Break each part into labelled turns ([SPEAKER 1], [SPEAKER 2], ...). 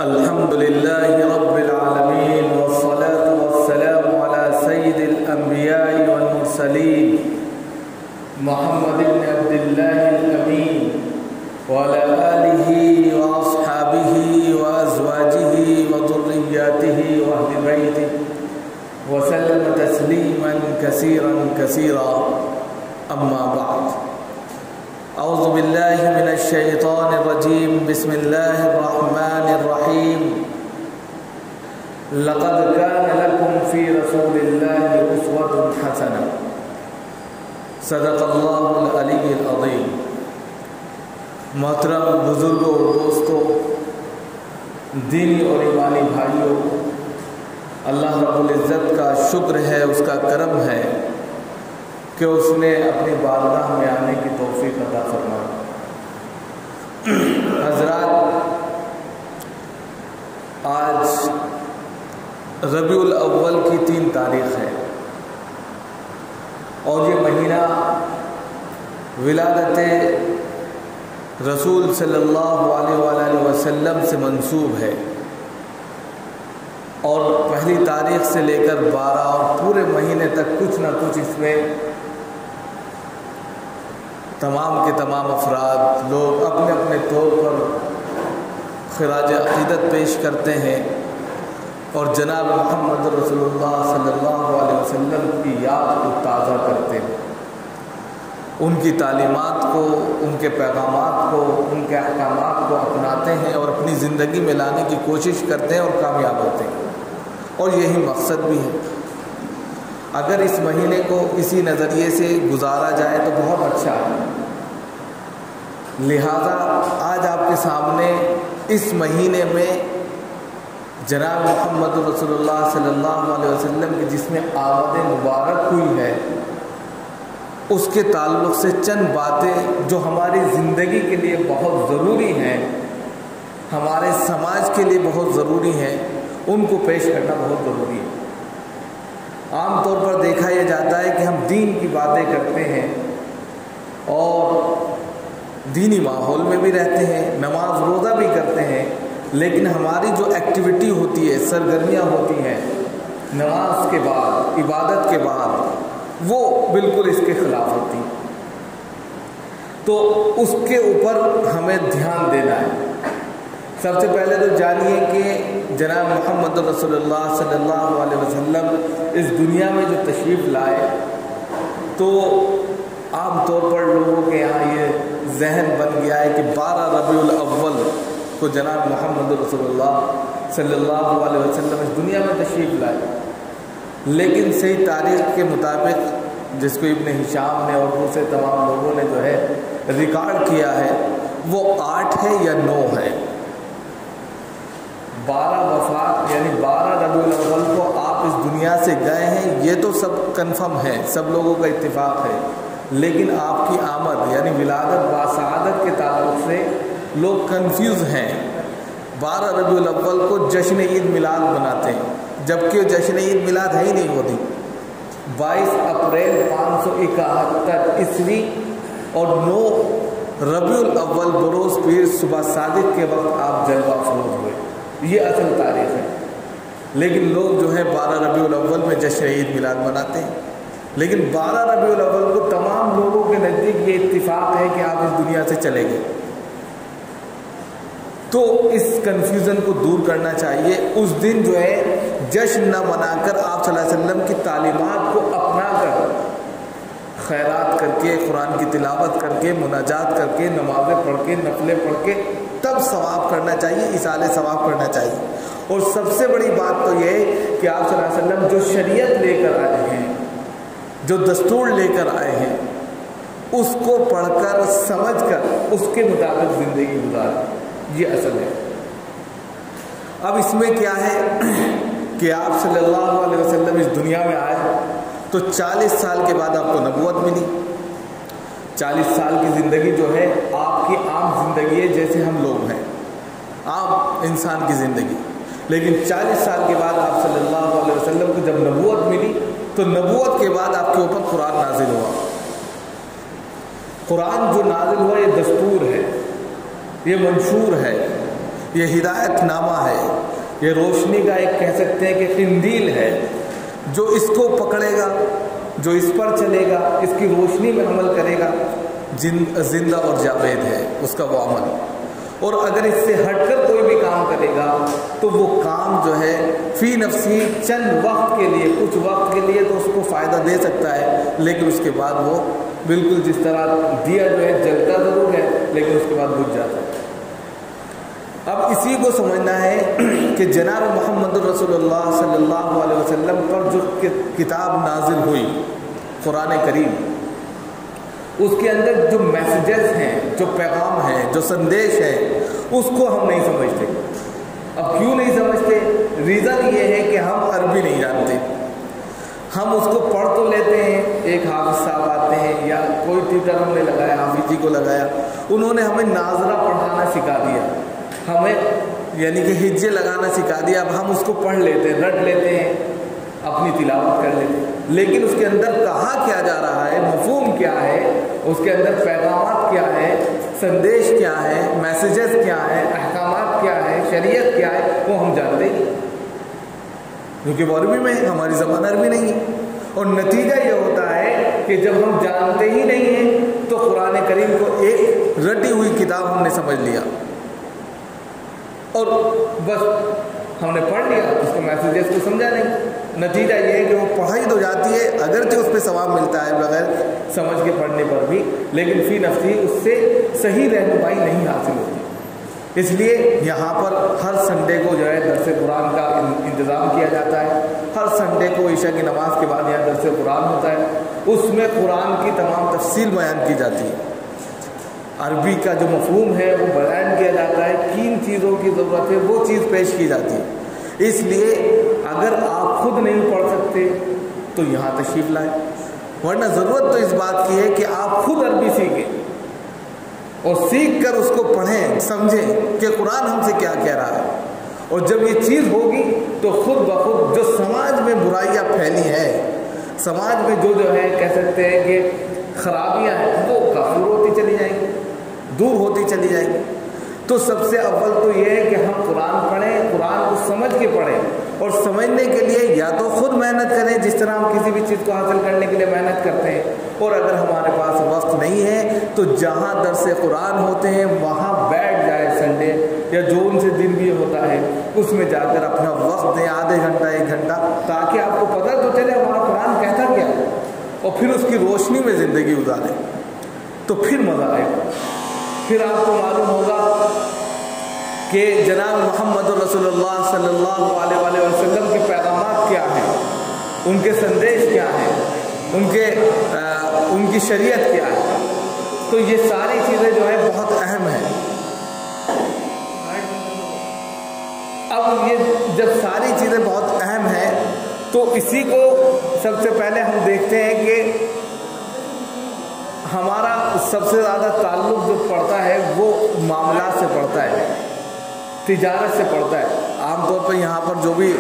[SPEAKER 1] الحمد لله رب العالمين والصلاة والسلام على سيد الأنبياء والمرسلين محمد بن عبد الله الأمين وعلى آله وأصحابه وأزواجه وذرياته وأهل بيته وسلم تسليما كثيرا كثيرا أما بعد أعوذ بالله من الشيطان الرجيم بسم الله الرحمن الرحيم لقد كان لكم في رسول الله أسوة حسنة صدق الله العلي العظيم. محترم بزرگوں اور دوستوں، دینی اور ایمانی بھائیوں، اللہ رب العزت کا شکر ہے، اس کا کرم ہے کہ اس نے اپنی بارگاہ میں آنے کی توفیق عطا فرمائی. حضرات، آج ربیع الاول کی 3 تاریخ ہے اور یہ مہینہ ولادت رسول صلی اللہ علیہ وآلہ وسلم سے منسوب ہے اور پہلی تاریخ سے لے کر 12 اور پورے مہینے تک کچھ نہ کچھ اس میں تمام کے تمام افراد لوگ اپنے اپنے طور پر خراج عقیدت پیش کرتے ہیں اور جناب محمد رسول اللہ صلی اللہ علیہ وسلم کی یاد کو تازہ کرتے ہیں، ان کی تعلیمات کو، ان کے پیغامات کو، ان کے احکامات کو اپناتے ہیں اور اپنی زندگی میں لانے کی کوشش کرتے ہیں اور کامیاب ہوتے ہیں، اور یہی مقصد بھی ہے. اگر اس مہینے کو اسی نظریے سے گزارا جائے تو بہت اچھا ہے. لہذا آج آپ کے سامنے اس مہینے میں جناب محمد رسول اللہ صلی اللہ علیہ وسلم کی جس میں آمد مبارک ہوئی ہے، اس کے تعلق سے چند باتیں جو ہماری زندگی کے لیے بہت ضروری ہیں، ہمارے سماج کے لیے بہت ضروری ہیں، ان کو پیش کرنا بہت ضروری ہے. عام طور پر دیکھا یہ جاتا ہے کہ ہم دین کی باتیں کرتے ہیں اور دینی ماحول میں بھی رہتے ہیں، نماز روزہ بھی کرتے ہیں، لیکن ہماری جو ایکٹیویٹی ہوتی ہے، سرگرمیاں ہوتی ہیں نماز کے بعد، عبادت کے بعد، وہ بالکل اس کے خلاف ہوتی ہیں. تو اس کے اوپر ہمیں دھیان دینا ہے. سب سے پہلے تو جانیے کہ جناب محمد رسول اللہ صلی اللہ علیہ وسلم اس دنیا میں جو تشریف لائے تو عام طور پر لوگوں کے یہاں یہ ذہن بن گیا ہے کہ 12 ربیع الاول کو جناب محمد رسول اللہ صلی اللہ علیہ وسلم اس دنیا میں تشریف لائے، لیکن صحیح تاریخ کے مطابق جس کو ابن ہشام نے اور دوسرے تمام لوگوں نے جو ہے ریکارڈ کیا ہے وہ 8 ہے یا 9 ہے. 12 وفات یعنی 12 ربیع الاول کو آپ اس دنیا سے گئے ہیں، یہ تو سب کنفرم ہے، سب لوگوں کا اتفاق ہے، لیکن آپ کی آمد یعنی ولادت باسعادت کے تعلق سے لوگ کنفیوز ہیں. 12 ربیع الاول کو جشن عید میلاد مناتے ہیں، جبکہ جشن عید میلاد ہے ہی نہیں ہوتی. 22 اپریل 571 عیسوی اور 9 ربیع الاول بروز پیر صبح صادق کے وقت آپ جلوہ افروز ہوئے، یہ اصل تاریخ ہے. لیکن لوگ جو ہے 12 ربیع الاول میں جشن عید میلاد مناتے ہیں، لیکن 12 ربیع الاول کو تمام لوگوں کے نزدیک یہ اتفاق ہے کہ آپ اس دنیا سے چلے گئے. تو اس کنفیوژن کو دور کرنا چاہیے. اس دن جو ہے جشن نہ منا کر آپ صلی اللہ علیہ وسلم کی تعلیمات کو اپنا کر، خیرات کر کے، قرآن کی تلاوت کر کے، مناجات کر کے، نمازیں پڑھ کے، نفلیں پڑھ کے تب ثواب کرنا چاہیے، ایصال ثواب کرنا چاہیے. اور سب سے بڑی بات تو یہ ہے کہ آپ صلی اللہ علیہ وسلم جو شریعت لے کر آئے ہیں، جو دستور لے کر آئے ہیں، اس کو پڑھ کر، سمجھ کر، اس کے مطابق زندگی گزاریں، یہ اصل ہے. اب اس میں کیا ہے کہ آپ صلی اللہ علیہ وسلم اس دنیا میں آئے تو 40 سال کے بعد آپ کو نبوت ملی. 40 سال کی زندگی جو ہے آپ کی عام زندگی ہے، جیسے ہم لوگ ہیں، عام انسان کی زندگی. لیکن 40 سال کے بعد آپ صلی اللہ علیہ وسلم کو جب نبوت ملی تو نبوت کے بعد آپ کے اوپر قرآن نازل ہوا. قرآن جو نازل ہوا یہ دستور ہے، یہ منشور ہے، یہ ہدایت نامہ ہے، یہ روشنی کا ایک کہہ سکتے ہیں کہ قندیل ہے، جو اس کو پکڑے گا، جو اس پر چلے گا، اس کی روشنی میں عمل کرے گا، زندہ اور جاوید ہے اس کا وہ عمل۔ اور اگر اس سے ہٹ کر کوئی بھی کام کرے گا تو وہ کام جو ہے فی نفسی چند وقت کے لیے، کچھ وقت کے لیے تو اس کو فائدہ دے سکتا ہے، لیکن اس کے بعد وہ بالکل جس طرح دیا جو ہے جلتا ضرور ہے لیکن اس کے بعد بجھ جاتا ہے۔ اب اسی کو سمجھنا ہے کہ جناب محمد رسول اللہ صلی اللہ علیہ وسلم پر جو کتاب نازل ہوئی قرآن کریم، اس کے اندر جو میسیجز ہیں، جو پیغام ہیں، جو سندیش ہے، اس کو ہم نہیں سمجھتے۔ اب کیوں نہیں سمجھتے؟ ریزن یہ ہے کہ ہم عربی نہیں جانتے۔ ہم اس کو پڑھ تو لیتے ہیں، ایک حافظ صاحب آتے ہیں یا کوئی ٹیچر ہم نے لگایا، حافظ جی کو لگایا، انہوں نے ہمیں ناظرہ پڑھانا سکھا دیا، ہمیں یعنی کہ ہجے لگانا سکھا دیا۔ اب ہم اس کو پڑھ لیتے ہیں، رٹ لیتے ہیں، اپنی تلاوت کر لیتے ہیں، لیکن اس کے اندر کہا کیا جا رہا ہے، مفہوم کیا ہے، اس کے اندر پیغامات کیا ہے، سندیش کیا ہے، میسیجز کیا ہے، احکامات کیا ہے، شریعت کیا ہے، وہ ہم جانتے ہی، کیونکہ وہ عربی میں ہے، ہماری زبان عربی نہیں ہے۔ اور نتیجہ یہ ہوتا ہے کہ جب ہم جانتے ہی نہیں ہیں تو قرآن کریم کو ایک رٹی ہوئی کتاب ہم نے سمجھ لیا اور بس ہم نے پڑھ لیا، اس کے میسیجز کو سمجھا نہیں۔ نتیجہ یہ ہے کہ وہ پڑھائی تو جاتی ہے، اگرچہ اس پہ ثواب ملتا ہے بغیر سمجھ کے پڑھنے پر بھی، لیکن فی نفسی اس سے صحیح رہنمائی نہیں حاصل ہوتی۔ اس لیے یہاں پر ہر سنڈے کو جو ہے درس قرآن کا انتظام کیا جاتا ہے، ہر سنڈے کو عشاء کی نماز کے بعد یہاں درس قرآن ہوتا ہے، اس میں قرآن کی تمام تفصیل بیان کی جاتی ہے، عربی کا جو مفہوم ہے وہ بیان کیا جاتا ہے، کن چیزوں کی ضرورت ہے وہ چیز پیش کی جاتی ہے۔ اس لیے اگر آپ خود نہیں پڑھ سکتے تو یہاں تشریف لائیں، ورنہ ضرورت تو اس بات کی ہے کہ آپ خود عربی سیکھیں اور سیکھ کر اس کو پڑھیں، سمجھیں کہ قرآن ہم سے کیا کہہ رہا ہے۔ اور جب یہ چیز ہوگی تو خود بخود جو سماج میں برائیاں پھیلی ہیں، سماج میں جو ہے کہہ سکتے ہیں کہ خرابیاں ہیں، وہ کافور ہوتی چلی جائیں گی، دور ہوتی چلی جائیں گی۔ تو سب سے اول تو یہ ہے کہ ہم قرآن پڑھیں، قرآن کو سمجھ کے پڑھیں، اور سمجھنے کے لیے یا تو خود محنت کریں جس طرح ہم کسی بھی چیز کو حاصل کرنے کے لیے محنت کرتے ہیں، اور اگر ہمارے پاس وقت نہیں ہے تو جہاں درس قرآن ہوتے ہیں وہاں بیٹھ جائے، سنڈے یا جو ان سے دن بھی ہوتا ہے اس میں جا کر اپنا وقت دیں، آدھے گھنٹہ 1 گھنٹہ، تاکہ آپ کو پتہ تو چلے ہمارا قرآن کہتا کیا ہے، اور پھر اس کی روشنی میں زندگی گزاریں تو پھر مزہ آئے گا۔ پھر آپ کو معلوم ہوگا کہ جناب محمد رسول اللہ صلی اللہ علیہ وسلم کے پیغامات کیا ہیں، ان کے سندیش کیا ہیں، ان کی شریعت کیا ہے۔ تو یہ ساری چیزیں جو ہے بہت اہم ہیں۔ اب یہ جب ساری چیزیں بہت اہم ہیں تو اسی کو سب سے پہلے ہم دیکھتے ہیں کہ ہمارا سب سے زیادہ تعلق جو پڑتا ہے وہ معاملات سے پڑتا ہے، تجارت سے پڑتا ہے۔ عام طور پر یہاں پر جو بھی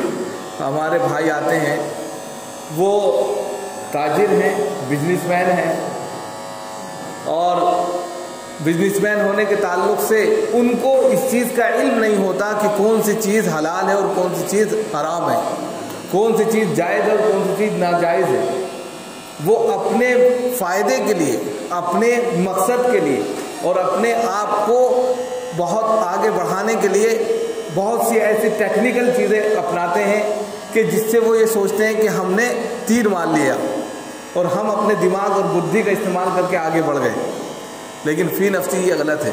[SPEAKER 1] ہمارے بھائی آتے ہیں وہ تاجر ہیں، بزنس مین ہیں، اور بزنس مین ہونے کے تعلق سے ان کو اس چیز کا علم نہیں ہوتا کہ کون سی چیز حلال ہے اور کون سی چیز حرام ہے، کون سی چیز جائز ہے اور کون سی چیز ناجائز ہے۔ وہ اپنے فائدے کے لیے، اپنے مقصد کے لیے اور اپنے آپ کو بہت آگے بڑھانے کے لیے بہت سی ایسی ٹیکنیکل چیزیں اپناتے ہیں کہ جس سے وہ یہ سوچتے ہیں کہ ہم نے تیر مار لیا اور ہم اپنے دماغ اور بدھی کا استعمال کر کے آگے بڑھ گئے، لیکن فی نفسی یہ غلط ہے۔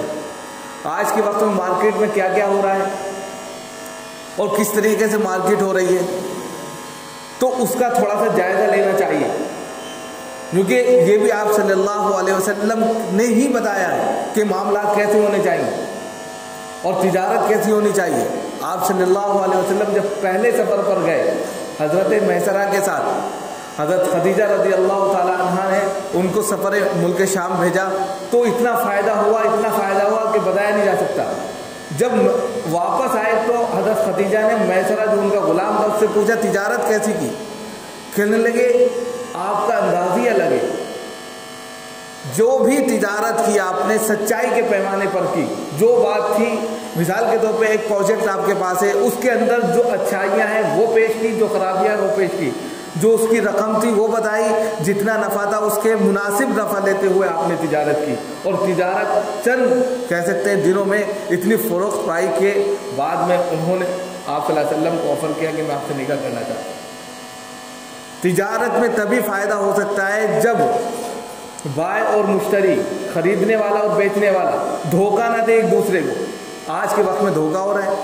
[SPEAKER 1] آج کے وقت میں مارکیٹ میں کیا کیا ہو رہا ہے اور کس طریقے سے مارکیٹ ہو رہی ہے، تو اس کا تھوڑا سا جائزہ لینا چاہیے، کیونکہ یہ بھی آپ صلی اللہ علیہ وسلم نے ہی بتایا ہے کہ معاملات کیسے ہونے چاہیے اور تجارت کیسی ہونی چاہیے۔ آپ صلی اللہ علیہ وسلم جب پہلے سفر پر گئے حضرت میسرہ کے ساتھ، حضرت خدیجہ رضی اللہ تعالیٰ عنہ نے ان کو سفر ملک شام بھیجا تو اتنا فائدہ ہوا کہ بتایا نہیں جا سکتا۔ جب واپس آئے تو حضرت خدیجہ نے میسرہ جو ان کا غلام تھا اس سے پوچھا تجارت کیسی کی، کہنے لگے آپ کا انداز ہی الگ ہے، جو بھی تجارت کی آپ نے سچائی کے پیمانے پر کی، جو بات تھی، مثال کے طور پہ ایک پروجیکٹ آپ کے پاس ہے، اس کے اندر جو اچھائیاں ہیں وہ پیش کی، جو خرابیاں ہیں وہ پیش کی، جو اس کی رقم تھی وہ بتائی، جتنا نفع تھا اس کے مناسب نفع لیتے ہوئے آپ نے تجارت کی، اور تجارت چند کہہ سکتے ہیں دنوں میں اتنی فروخت پائی کہ بعد میں انہوں نے آپ صلی اللہ علیہ وسلم کو آفر کیا کہ میں آپ سے نکاح کرنا چاہتا ہوں۔ تجارت میں تبھی فائدہ ہو سکتا ہے جب بائع اور مشتری، خریدنے والا اور بیچنے والا دھوکہ نہ دے ایک دوسرے کو۔ آج کے وقت میں دھوکہ ہو رہا ہے،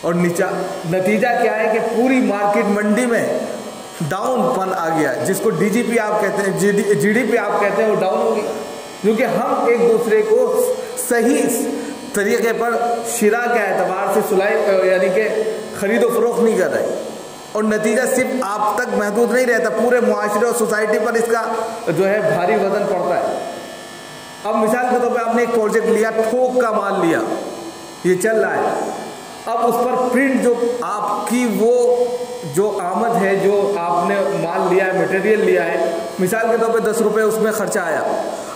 [SPEAKER 1] اور نتیجہ کیا ہے کہ پوری مارکیٹ منڈی میں ڈاؤن پن آ گیا، جس کو ڈی جی پی آپ کہتے ہیں، جی ڈی پی آپ کہتے ہیں، وہ ڈاؤن ہوگی، کیونکہ ہم ایک دوسرے کو صحیح طریقے پر شراء کے اعتبار سے یعنی کہ خرید و فروخت نہیں کر رہے، اور نتیجہ صرف آپ تک محدود نہیں رہتا، پورے معاشرے اور سوسائٹی پر اس کا جو ہے بھاری وزن پڑتا ہے۔ اب مثال کے طور پہ آپ نے ایک پروجیکٹ لیا، تھوک کا مال لیا، یہ چل رہا ہے، اب اس پر پرنٹ جو آپ کی وہ جو آمد ہے، جو آپ نے مال لیا ہے، مٹیریل لیا ہے، مثال کے طور پہ 10 روپے اس میں خرچہ آیا،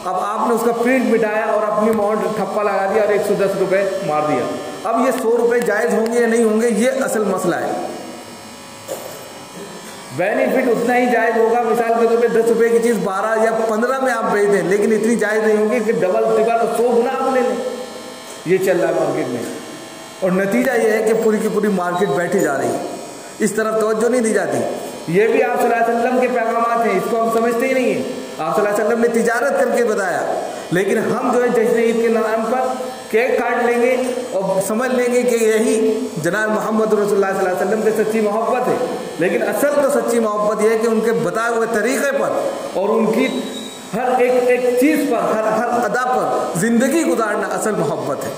[SPEAKER 1] اب آپ نے اس کا پرنٹ مٹایا اور اپنی اماؤنٹ ٹھپا لگا دیا اور 110 روپے مار دیا۔ اب یہ 100 روپے جائز ہوں گے یا نہیں ہوں گے، یہ اصل مسئلہ ہے۔ بینیفٹ اتنا ہی جائز ہوگا، مثال کے طور پہ 10 روپے کی چیز 12 یا 15 میں آپ بیچ دیں، لیکن اتنی جائز نہیں ہوگی کہ ڈبل ٹرپل 100 گنا آپ لے لیں۔ یہ چل رہا ہے مارکیٹ میں، اور نتیجہ یہ ہے کہ پوری کی پوری مارکیٹ بیٹھی جا رہی ہے، اس طرف توجہ نہیں دی جاتی۔ یہ بھی آپ صلی اللہ علیہ وسلم کے پیغامات ہیں، اس کو ہم سمجھتے ہی نہیں ہیں۔ آپ صلی اللہ علیہ وسلم نے تجارت کر کے بتایا، لیکن ہم جو ہے جشن عید کے نام پر کیک کاٹ لیں گے اور سمجھ لیں گے کہ یہی جناب محمد رسول اللہ صلی اللہ علیہ وسلم سے سچی محبت ہے، لیکن اصل تو سچی محبت یہ ہے کہ ان کے بتائے ہوئے طریقے پر اور ان کی ہر ایک چیز پر، ہر ادا پر زندگی گزارنا اصل محبت ہے۔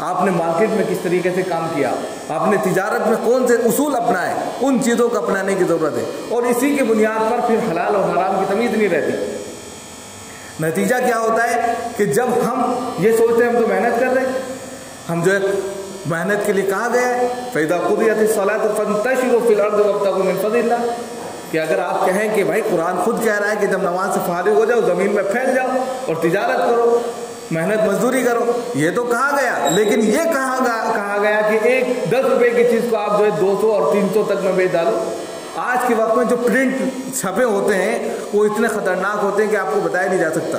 [SPEAKER 1] آپ نے مارکیٹ میں کس طریقے سے کام کیا، آپ نے تجارت میں کون سے اصول اپنائے، ان چیزوں کو اپنانے کی ضرورت ہے، اور اسی کی بنیاد پر پھر حلال اور حرام کی تمیز نہیں رہتی۔ نتیجہ کیا ہوتا ہے کہ جب ہم یہ سوچتے ہیں ہم تو محنت کر رہے ہیں، ہم جو ہے محنت کے لیے کہا گیا ہے فَإِذَا قُضِيَتِ الصَّلَاةُ فَانتَشِرُوا فِي الْأَرْضِ وَابْتَغُوا مِن فَضْلِ اللَّهِ، کہ اگر آپ کہیں کہ بھائی قرآن خود کہہ رہا ہے کہ جب نماز سے فارغ ہو جاؤ زمین میں پھیل جاؤ اور تجارت کرو، محنت مزدوری کرو، یہ تو کہا گیا، لیکن یہ کہا گیا کہ ایک 10 روپے کی چیز کو آپ جو ہے 200 اور 300 تک میں بیچ ڈالو۔ آج کے وقت میں جو پرنٹ چھپے ہوتے ہیں وہ اتنے خطرناک ہوتے ہیں کہ آپ کو بتایا نہیں جا سکتا۔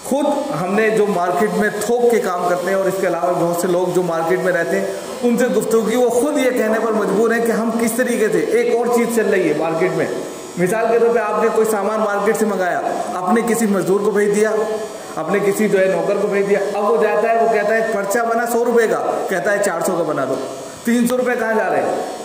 [SPEAKER 1] خود ہم نے جو مارکیٹ میں تھوک کے کام کرتے ہیں، اور اس کے علاوہ بہت سے لوگ جو مارکیٹ میں رہتے ہیں ان سے گفتگو کی، وہ خود یہ کہنے پر مجبور ہیں کہ ہم کس طریقے سے، ایک اور چیز چل رہی ہے مارکیٹ میں، مثال کے طور پہ آپ نے کوئی سامان مارکیٹ سے منگایا، اپنے کسی مزدور کو بھیج دیا، اپنے کسی جو ہے نوکر کو بھیج دیا، اب وہ جاتا ہے، وہ کہتا ہے پرچہ بنا 100 روپے کا، کہتا ہے 400 کا بنا دو، 300 روپے کہاں جا رہے ہیں،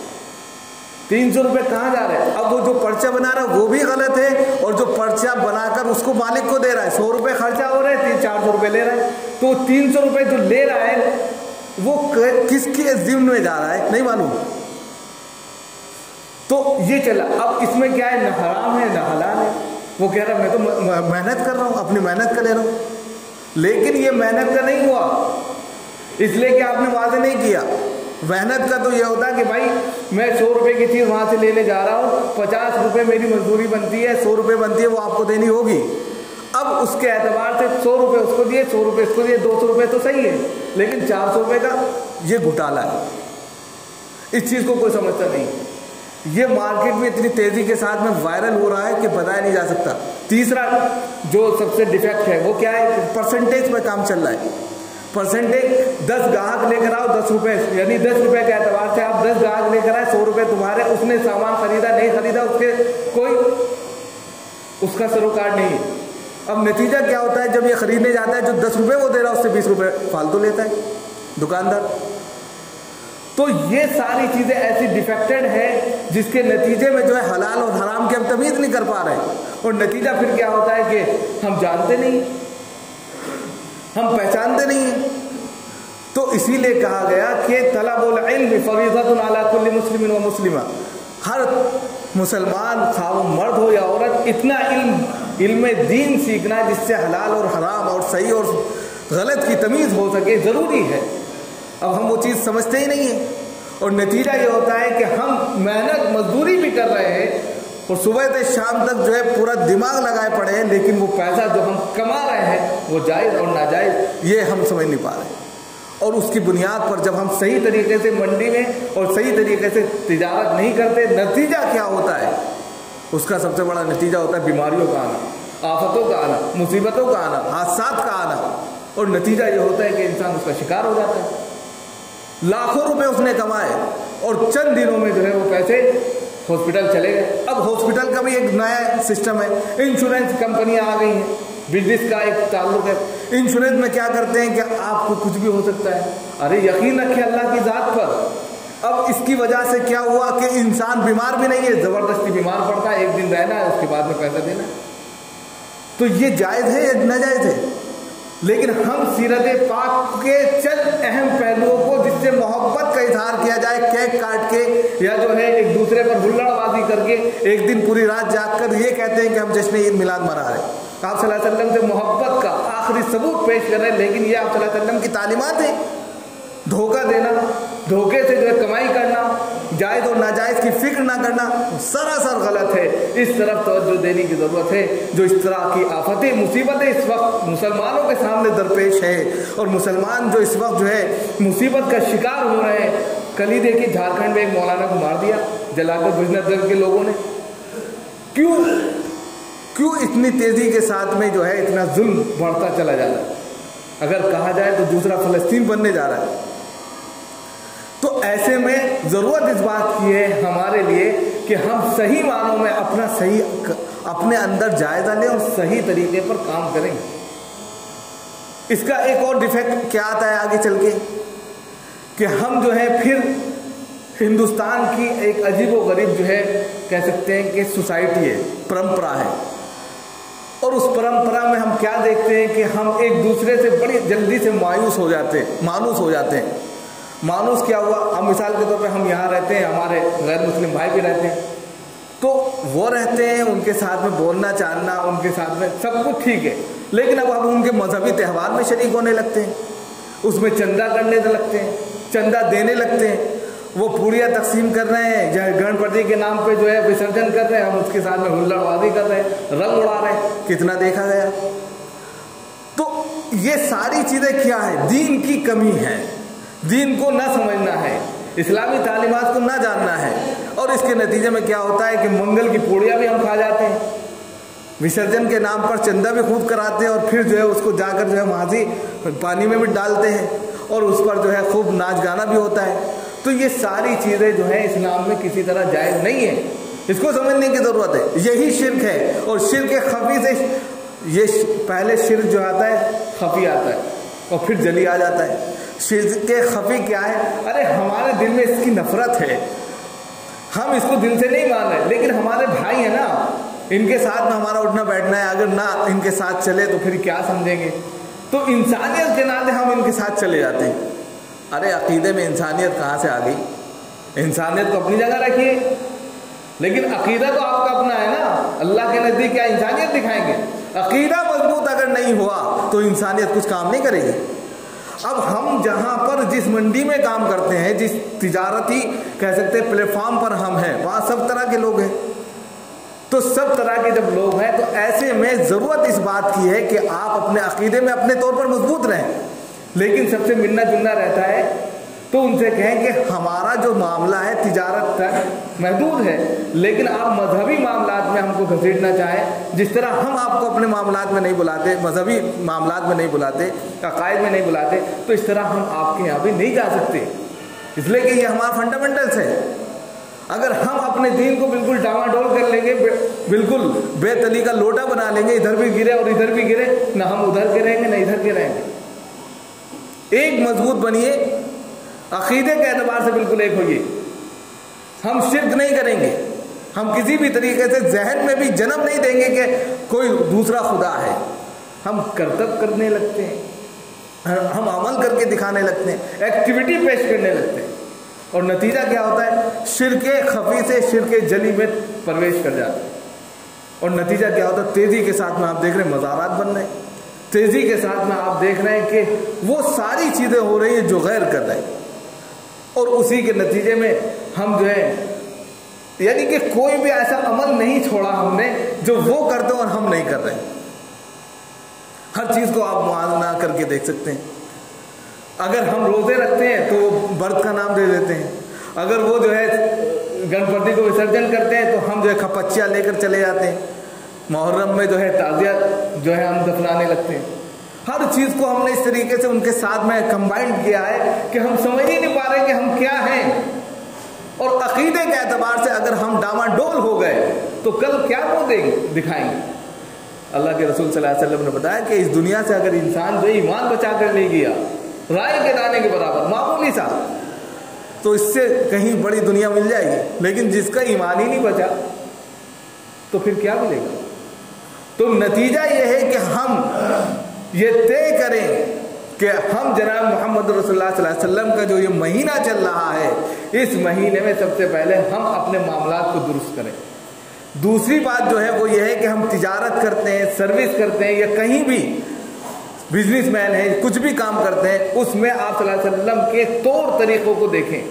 [SPEAKER 1] 300 روپے کہاں جا رہے ہیں؟ اب وہ جو پرچہ بنا رہا ہے وہ بھی غلط ہے، اور جو پرچہ بنا کر اس کو مالک کو دے رہا ہے، 100 روپے خرچہ ہو رہے ہیں، 400 روپے لے رہا ہے، تو 300 روپے جو لے رہا ہے وہ کس کے ضمن میں جا رہا ہے نہیں معلوم۔ تو یہ چلا، اب اس میں کیا ہے، نہ حرام ہے نہ حلال ہے، وہ کہہ رہا میں تو محنت کر رہا ہوں، اپنی محنت کا لے رہا ہوں، لیکن یہ محنت کا نہیں ہوا، اس لیے کہ آپ نے واضح نہیں کیا۔ محنت کا تو یہ ہوتا ہے کہ بھائی میں 100 روپے کی چیز وہاں سے لینے جا رہا ہوں، 50 روپے میری مزدوری بنتی ہے، 100 روپے بنتی ہے، وہ آپ کو دینی ہوگی۔ اب اس کے اعتبار سے 100 روپے اس کو دیے، 100 روپے اس کو دیے، 200 روپے تو صحیح ہے، لیکن 400 روپے کا یہ گھوٹالا ہے، اس چیز کو کوئی سمجھتا نہیں۔ یہ مارکیٹ میں اتنی تیزی کے ساتھ میں وائرل ہو رہا ہے کہ بتایا نہیں جا سکتا۔ تیسرا جو سب سے ڈیفیکٹ ہے وہ کیا ہے، پرسنٹیج پہ کام چل رہا ہے، پرسنٹیج 10 گاہک لے کر آؤ 10 روپے، یعنی 10 روپے کے اعتبار سے آپ 10 گاہک لے کر آئے، 100 روپے تمہارے، اس نے سامان خریدا نہیں خریدا اس کے کوئی اس کا سروکار نہیں ہے۔ اب نتیجہ کیا ہوتا ہے، جب یہ خریدنے جاتا ہے جو 10 روپے وہ دے رہا ہے اس سے 20 روپے فالتو لیتا ہے دکاندار۔ تو یہ ساری چیزیں ایسی ڈیفیکٹڈ ہے جس کے نتیجے میں جو ہے حلال اور حرام کی ہم تمیز نہیں کر پا رہے، اور نتیجہ پھر کیا ہوتا ہے کہ ہم جانتے نہیں، ہم پہچانتے نہیں ہیں۔ تو اسی لیے کہا گیا کہ طلب العلم فریضۃ علی کل مسلم و مسلمہ، ہر مسلمان خواہ وہ مرد ہو یا عورت، اتنا علم دین سیکھنا جس سے حلال اور حرام اور صحیح اور غلط کی تمیز ہو سکے ضروری ہے۔ اب ہم وہ چیز سمجھتے ہی نہیں ہیں، اور نتیجہ یہ ہوتا ہے کہ ہم محنت مزدوری بھی کر رہے ہیں اور صبح سے شام تک جو ہے پورا دماغ لگائے پڑے ہیں، لیکن وہ پیسہ جو ہم کما رہے ہیں وہ جائز اور ناجائز یہ ہم سمجھ نہیں پا رہے. اور اس کی بنیاد پر جب ہم صحیح طریقے سے منڈی میں اور صحیح طریقے سے تجارت نہیں کرتے، نتیجہ کیا ہوتا ہے؟ اس کا سب سے بڑا نتیجہ ہوتا ہے بیماریوں کا آنا، آفتوں کا آنا، مصیبتوں کا آنا، حادثات کا آنا. اور نتیجہ یہ ہوتا ہے کہ انسان اس کا شکار ہو جاتا ہے. لاکھوں روپے اس نے کمائے اور چند دنوں میں جو ہے وہ پیسے ہاسپٹل چلے گئے. اب ہاسپٹل کا بھی ایک نیا سسٹم ہے، انشورنس کمپنیاں آ گئی ہیں، بزنس کا ایک تعلق ہے. انشورنس میں کیا کرتے ہیں کہ آپ کو کچھ بھی ہو سکتا ہے. ارے یقین رکھیں اللہ کی ذات پر. اب اس کی وجہ سے کیا ہوا کہ انسان بیمار بھی نہیں ہے، زبردستی بیمار پڑتا ہے، ایک دن رہنا ہے، اس کے بعد میں پیسہ دینا ہے. تو یہ جائز ہے یا ناجائز ہے؟ لیکن ہم سیرت پاک کے چند اہم پہلوؤں کو جس سے محبت کا اظہار کیا جائے، کیک کاٹ کے یا جو ہے ایک دوسرے پر ہلڑ بازی کر کے ایک دن پوری رات جاگ کر یہ کہتے ہیں کہ ہم جشن عید میلاد منا رہے ہیں. آپ صلی اللہ علیہ وسلم سے محبت کا آخری ثبوت پیش کر رہے ہیں، لیکن یہ آپ صلی اللہ علیہ وسلم کی تعلیمات ہیں. دھوکہ دینا، دھوکے سے جو ہے کمائی کرنا، جائز اور ناجائز کی فکر نہ کرنا سراسر غلط ہے. اس طرف توجہ دینے کی ضرورت ہے. جو اس طرح کی آفتیں، مصیبتیں اس وقت مسلمانوں کے سامنے درپیش ہے اور مسلمان جو اس وقت جو ہے مصیبت کا شکار ہو رہے ہیں. کل ہی دیکھیے جھارکھنڈ میں ایک مولانا کو مار دیا جلا کر بزنس دل کے لوگوں نے. کیوں اتنی تیزی کے ساتھ میں جو ہے اتنا ظلم بڑھتا چلا جاتا ہے؟ اگر کہا جائے تو دوسرا فلسطین بننے جا رہا ہے. تو ایسے میں ضرورت اس بات کی ہے ہمارے لیے کہ ہم صحیح معنوں میں اپنے اندر جائزہ لیں اور صحیح طریقے پر کام کریں. اس کا ایک اور ڈیفیکٹ کیا آتا ہے آگے چل کے کہ ہم جو ہے پھر ہندوستان کی ایک عجیب و غریب جو ہے کہہ سکتے ہیں کہ سوسائٹی ہے، پرمپرا ہے. اور اس پرمپرا میں ہم کیا دیکھتے ہیں کہ ہم ایک دوسرے سے بڑی جلدی سے مانوس ہو جاتے ہیں. مانوس کیا ہوا؟ ہم مثال کے طور پہ ہم یہاں رہتے ہیں، ہمارے غیر مسلم بھائی بھی رہتے ہیں، تو وہ رہتے ہیں، ان کے ساتھ میں بولنا چالنا، ان کے ساتھ میں سب کچھ ٹھیک ہے. لیکن اب ہم ان کے مذہبی تہوار میں شریک ہونے لگتے ہیں، اس میں چندہ کرنے لگتے ہیں، چندہ دینے لگتے ہیں، وہ پوڑیاں تقسیم کر رہے ہیں، جہاں گنپتی کے نام پہ جو ہے وسرجن کر رہے ہیں، ہم اس کے ساتھ میں ہلڑ بازی کر رہے ہیں، رنگ اڑا رہے ہیں. کتنا دیکھا گیا. تو یہ ساری چیزیں کیا ہے؟ دین کی کمی ہے، دین کو نہ سمجھنا ہے، اسلامی تعلیمات کو نہ جاننا ہے. اور اس کے نتیجے میں کیا ہوتا ہے کہ منگل کی پوڑیاں بھی ہم کھا جاتے ہیں، وسرجن کے نام پر چندہ بھی خود کراتے ہیں، اور پھر جو ہے اس کو جا کر جو ہے ماضی پانی میں بھی ڈالتے ہیں، اور اس پر جو ہے خوب ناچ گانا بھی ہوتا ہے. تو یہ ساری چیزیں جو ہیں اسلام میں کسی طرح جائز نہیں ہے. اس کو سمجھنے کی ضرورت ہے. یہی شرک ہے. اور شرک خفی سے یہ پہلے شرک جو آتا ہے خفی آتا ہے اور پھر جلی آ جاتا ہے. شرک خفی کیا ہے؟ ارے ہمارے دل میں اس کی نفرت ہے، ہم اس کو دل سے نہیں مان رہے، لیکن ہمارے بھائی ہیں نا، ان کے ساتھ میں ہمارا اٹھنا بیٹھنا ہے، اگر نہ ان کے ساتھ چلے تو پھر کیا سمجھیں گے. تو انسانیت کے ناطے ہم ان کے ساتھ چلے جاتے ہیں. ارے عقیدے میں انسانیت کہاں سے آ گئی؟ انسانیت کو اپنی جگہ رکھیے، لیکن عقیدہ تو آپ کا اپنا ہے نا. اللہ کے نزدیک کیا انسانیت دکھائیں گے؟ عقیدہ مضبوط اگر نہیں ہوا تو انسانیت کچھ کام نہیں کرے گی. اب ہم جہاں پر جس منڈی میں کام کرتے ہیں، جس تجارتی کہہ سکتے ہیں پلیٹ فارم پر ہم ہیں، وہاں سب طرح کے لوگ ہیں. تو سب طرح کے جب لوگ ہیں تو ایسے میں ضرورت اس بات کی ہے کہ آپ اپنے عقیدے میں اپنے طور پر مضبوط رہیں، لیکن سب سے ملنا جلنا رہتا ہے. تو ان سے کہیں کہ ہمارا جو معاملہ ہے تجارت تک محدود ہے، لیکن آپ مذہبی معاملات میں ہم کو گھسیٹنا چاہیں، جس طرح ہم آپ کو اپنے معاملات میں نہیں بلاتے، مذہبی معاملات میں نہیں بلاتے، عقائد میں نہیں بلاتے، تو اس طرح ہم آپ کے یہاں بھی نہیں جا سکتے، اس لیے کہ یہ ہمارا فنڈامنٹلس ہے. اگر ہم اپنے دین کو بالکل ڈاما ڈول کر لیں گے، بالکل بے تلی کا لوٹا بنا لیں گے، ادھر بھی گرے اور ادھر بھی گرے، نہ ہم ادھر کے رہیں گے نہ ادھر کے رہیں گے. ایک مضبوط بنیے، عقیدے کے اعتبار سے بالکل ایک ہوئیے. ہم شرک نہیں کریں گے، ہم کسی بھی طریقے سے ذہن میں بھی جنم نہیں دیں گے کہ کوئی دوسرا خدا ہے. ہم کرتب کرنے لگتے ہیں، ہم عمل کر کے دکھانے لگتے ہیں، ایکٹیویٹی پیش کرنے لگتے ہیں، اور نتیجہ کیا ہوتا ہے؟ شرک خفی سے شرک جلی میں پرویش کر جاتے ہیں. اور نتیجہ کیا ہوتا ہے؟ تیزی کے ساتھ میں آپ دیکھ رہے ہیں مزارات بن رہے ہیں، تیزی کے ساتھ میں آپ دیکھ رہے ہیں کہ وہ ساری چیزیں ہو رہی ہیں جو غیر کر رہے ہیں. اور اسی کے نتیجے میں ہم جو ہے یعنی کہ کوئی بھی ایسا عمل نہیں چھوڑا ہم نے جو وہ کرتے اور ہم نہیں کر رہے. ہر چیز کو آپ موازنہ کر کے دیکھ سکتے ہیں. اگر ہم روزے رکھتے ہیں تو وہ برت کا نام دے دیتے ہیں. اگر وہ جو ہے گنپتی کو وسرجن کرتے ہیں تو ہم جو ہے کھپچیاں لے کر چلے جاتے ہیں. محرم میں جو ہے تعزیت جو ہے ہم دفنانے لگتے ہیں. ہر چیز کو ہم نے اس طریقے سے ان کے ساتھ میں کمبائنڈ کیا ہے کہ ہم سمجھ ہی نہیں پا رہے کہ ہم کیا ہیں. اور عقیدے کے اعتبار سے اگر ہم ڈاماڈول ہو گئے تو کل کیا منہ دکھائیں گے. اللہ کے رسول صلی اللہ علیہ وسلم نے بتایا کہ اس دنیا سے اگر انسان جو ایمان بچا کر لے گیا رائے کے دانے کے برابر معمولی سا, تو اس سے کہیں بڑی دنیا مل جائے گی. لیکن جس کا ایمان ہی نہیں بچا تو پھر کیا ملے گا. تو نتیجہ یہ ہے کہ ہم یہ طے کریں کہ ہم جناب محمد رسول اللہ صلی اللہ علیہ وسلم کا جو یہ مہینہ چل رہا ہے, اس مہینے میں سب سے پہلے ہم اپنے معاملات کو درست کریں. دوسری بات جو ہے وہ یہ ہے کہ ہم تجارت کرتے ہیں, سروس کرتے ہیں, یا کہیں بھی بزنس مین ہیں, کچھ بھی کام کرتے ہیں, اس میں آپ صلی اللہ علیہ وسلم کے طور طریقوں کو دیکھیں.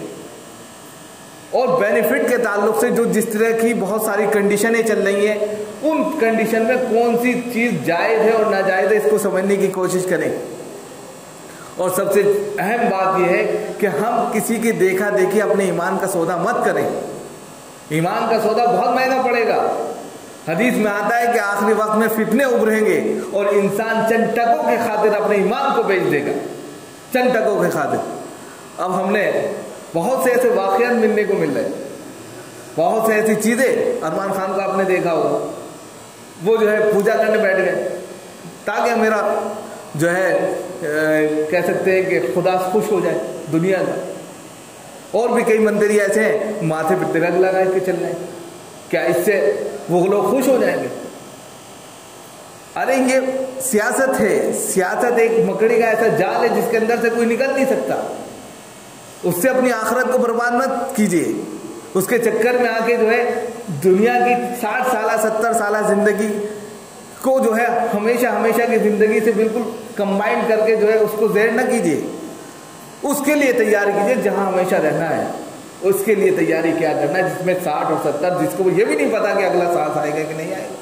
[SPEAKER 1] اور بینیفٹ کے تعلق سے جو جس طرح کی بہت ساری کنڈیشنیں چل رہی ہیں, ان کنڈیشن میں کون سی چیز جائز ہے اور ناجائز ہے اس کو سمجھنے کی کوشش کریں. اور سب سے اہم بات یہ ہے کہ ہم کسی کی دیکھا دیکھی اپنے ایمان کا سودا مت کریں. ایمان کا سودا بہت مہنگا پڑے گا. حدیث میں آتا ہے کہ آخری وقت میں فتنے ابھریں گے اور انسان چند ٹکوں کے خاطر اپنے ایمان کو بیچ دے گا, چند ٹکوں کے خاطر. اب ہم نے بہت سے ایسے واقعات ملنے کو مل رہے, بہت سے ایسی چیزیں. ارمان خان کو آپ نے دیکھا ہوگا, وہ جو ہے پوجا کرنے بیٹھ گئے تاکہ میرا جو ہے کہہ سکتے ہیں کہ خدا خوش ہو جائے دنیا کا. اور بھی کئی مندری ایسے ہیں ماتھے پہ تلک لگا کے چل رہے ہیں, کیا اس سے وہ لوگ خوش ہو جائیں گے؟ ارے یہ سیاست ہے. سیاست ایک مکڑی کا ایسا جال ہے جس کے اندر سے کوئی نکل نہیں سکتا. اس سے اپنی آخرت کو برباد مت کیجیے. اس کے چکر میں آ کے جو ہے دنیا کی 60 سالہ 70 سالہ زندگی کو جو ہے ہمیشہ کی زندگی سے بالکل کمبائنڈ کر کے جو ہے اس کو زہر نہ کیجیے. اس کے لیے تیاری کیجیے جہاں ہمیشہ رہنا ہے, اس کے لیے تیاری کیا کرنا ہے جس میں 60 اور 70, جس کو یہ بھی نہیں پتا کہ اگلا سال آئے گا کہ نہیں آئے گا.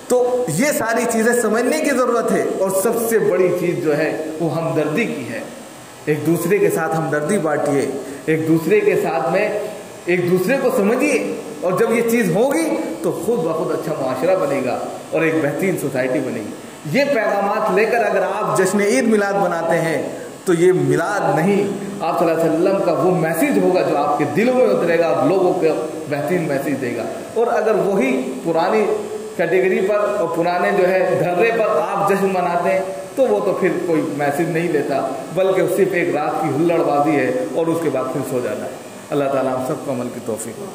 [SPEAKER 1] تو یہ ساری چیزیں سمجھنے کی ضرورت ہے. اور سب سے بڑی چیز جو ہے وہ ہمدردی کی ہے. ایک دوسرے کے ساتھ ہمدردی بانٹیے, ایک دوسرے کے ساتھ میں ایک دوسرے کو سمجھیے. اور جب یہ چیز ہوگی تو خود بخود اچھا معاشرہ بنے گا اور ایک بہترین سوسائٹی بنے گی. یہ پیغامات لے کر اگر آپ جشن عید میلاد مناتے ہیں تو یہ میلاد نہیں, آپ صلی اللہ علیہ وسلم کا وہ میسیج ہوگا جو آپ کے دلوں میں اترے گا, آپ لوگوں کو بہترین میسیج دے گا. اور اگر وہی پرانی کیٹیگری پر اور پرانے جو ہے دھرے پر آپ جشن مناتے ہیں تو وہ تو پھر کوئی میسیج نہیں لیتا, بلکہ صرف ایک رات کی ہلڑ بازی ہے اور اس کے بعد پھر سو جانا ہے. اللہ تعالیٰ ہم سب کو عمل کی توفیق ہو.